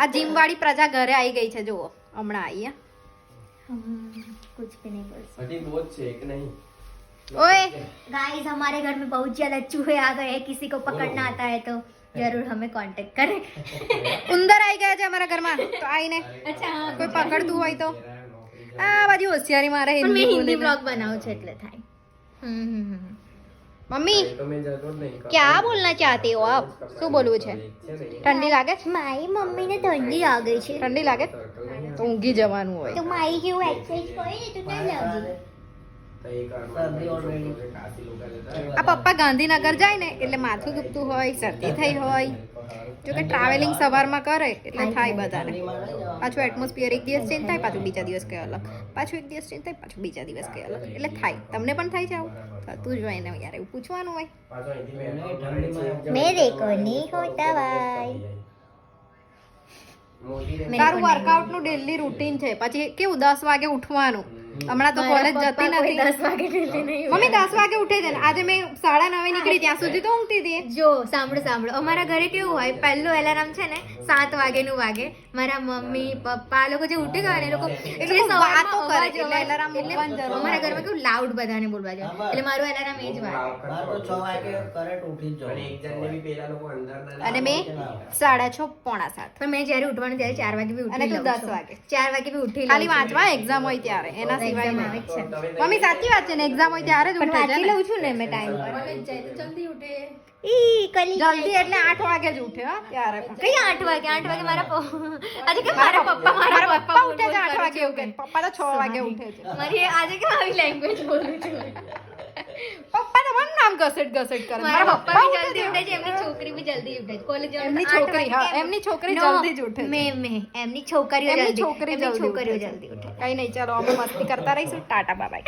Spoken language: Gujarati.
આ જીમ વાળી પ્રજા ઘરે આવી ગઈ છે જુઓ હમણાં આવી कुछ भी नहीं बोल अभी बहुत છે એક નહીં ઓए गाइस हमारे घर में बहुत ज्यादा चूहे आ गए हैं किसी को पकड़ना आता है तो जरूर हमें कांटेक्ट करें ઉંદર આવી ગયા છે અમારા ઘરમાં તો આઈને अच्छा हाँ કોઈ પકડતું હોય તો આ બાજુ હોશિયારી મારે પણ મેં હિન્દી હિન્દી બોલી બ્લોગ બનાવું છું એટલે થાય મમ્મી તો મેં જરૂર નહીં क्या बोलना चाहते हो आप શું બોલવું છે ઠંડી લાગે છે મારી મમ્મીને ઠંડી લાગે છે ઠંડી લાગે તો ઊંઘી જવાનું હોય તો મારી જેવું એક્સરસાઇઝ કરે ને તો ના લાગે આ પપ્પા ગાંધીનગર જાય ને એટલે માથું દુખતું હોય શરદી થઈ હોય જો કે ટ્રાવેલિંગ સવારમાં કરે એટલે થાય બધાને પાછું એટમોસ્ફિયર એક દિવસ ચેન્જ થાય પાછું બીજા દિવસ કઈ અલગ પાછું એક દિવસ ચેન્જ થાય પાછું બીજા દિવસ કઈ અલગ એટલે થાય તમને પણ થાય છે આવું થતું જ હોય ને યાર એવું પૂછવાનું હોય मेरे को नहीं होता भाई તારું વર્કઆઉટ નું ડેલી રૂટીન છે પછી કેવું 10 વાગે ઉઠવાનું હમણાં તો કોલેજ જતી નથી 10 વાગે ડેલી નહીં મમ્મી 10 વાગે ઉઠે છે ને આજે મેં 9:30 નીકળી ત્યાં સુધી તો ઊંઘતી હતી જો સાંભળો અમારા ઘરે કેવું હોય પહેલું એલાર્મ છે ને 7 વાગેનું વાગે મારા મમ્મી પપ્પા આ લોકો જે ઉઠી ગયા ને એ લોકો એટલે વાતો કરે એટલે એલાર્મ મૂકવાની જરૂર અમારા ઘરમાં કેવું લાઉડ બધાને બોલવા જાય એટલે મારું એલાર્મ એ જ વાગે અને મેં 6:30 પોણા 7 પણ મેં જ્યારે ઉઠવાનું ત્યારે 4 વાગે બી અને ઉઠી તું લઉં 10 છું. વાગે 4 વાગે બી ઉઠી ખાલી લઉં છું. વાંચવા એક્ઝામ હોય ત્યારે એના સિવાય Exam નહીં. આવે જ છે. મમ્મી સાચી વાત છે ને એક્ઝામ હોય ત્યારે જ પણ ઉઠે છે વાંચી ને. લઉં છું ને મેં ટાઈમ પર જલ્દી ઉઠે ઈ કલી જલ્દી એટલે 8 વાગે જ ઉઠે હા ત્યારે પણ. કઈ 8 વાગે મારા આજે કે મારા પપ્પા મારા પપ્પા ઉઠે છે 8 વાગે એવું કે પપ્પા તો 6 વાગે ઉઠે છે મારી આજે કે આવી લેંગ્વેજ બોલું છું પપ્પા તો મને નામ ઘસેટ કરે મારા પપ્પા બી ઉઠે જલ્દી છે. ઉઠે છે એમની છોકરી બી જલ્દી ઉઠે છે કોલેજ એમની છોકરી હા એમની છોકરી જલ્દી જ ઉઠે છે. એમની છોકરીઓ એમની જલ્દી છોકરી એમની જલ્દી છોકરીઓ ઉઠે છે. જલ્દી ઉઠે કઈ નહીં ચાલો અમે મસ્તી કરતા રહીશું ટાટા બાય